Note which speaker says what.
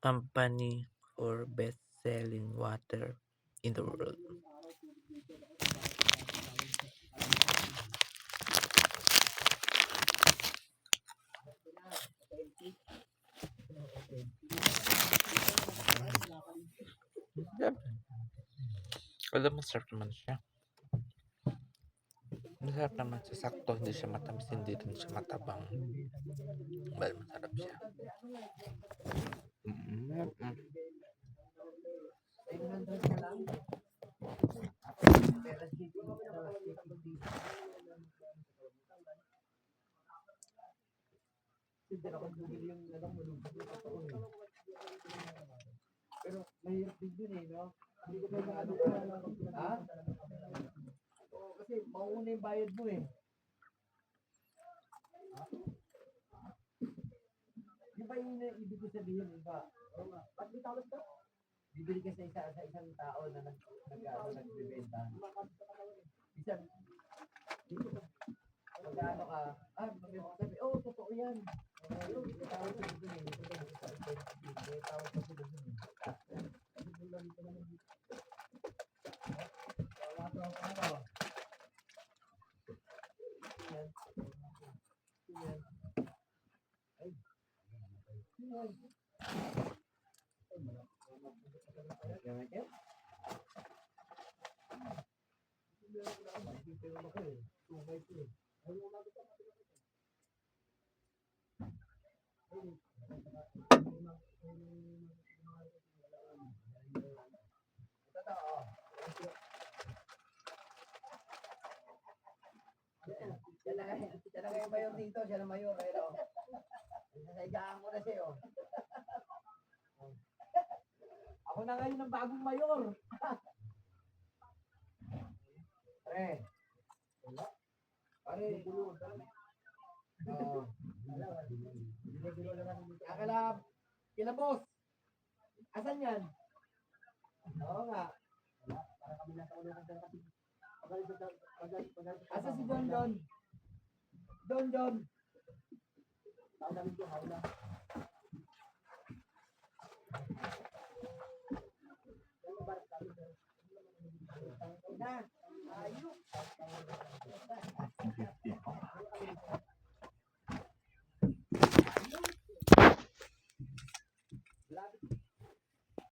Speaker 1: Company for best-selling water in the world. Alam mo, masarap naman siya. Masarap naman siya. Sakto, hindi siya matamis, hindi rin siya matabang. Well, masarap siya.
Speaker 2: Pero mahirap din yun eh, no? Hindi ko pa ano ha? Oo, kasi mauuna yung bayad mo eh. Di ba yun yung ibig ko sabihin, iba? Oo nga. Ba't may tawag ka? Bibili ka sa isang tao na nagbibenta. Isa, magkano ka? Sabi, oh, totoo yan. May tawag ko dito eh. May tawag ko dito eh. Siya na yung mayor dito, siya na mayor. Nasaigaan ko na siya, oh. Ako na ngayon ang bagong mayor. Pare. Pare. Oo. Kila boss. Asan yan? Oo nga. Para kami nasa ulo ng kapit. Asa si John John? John John. Tao namin ko, haula. Na, ayun.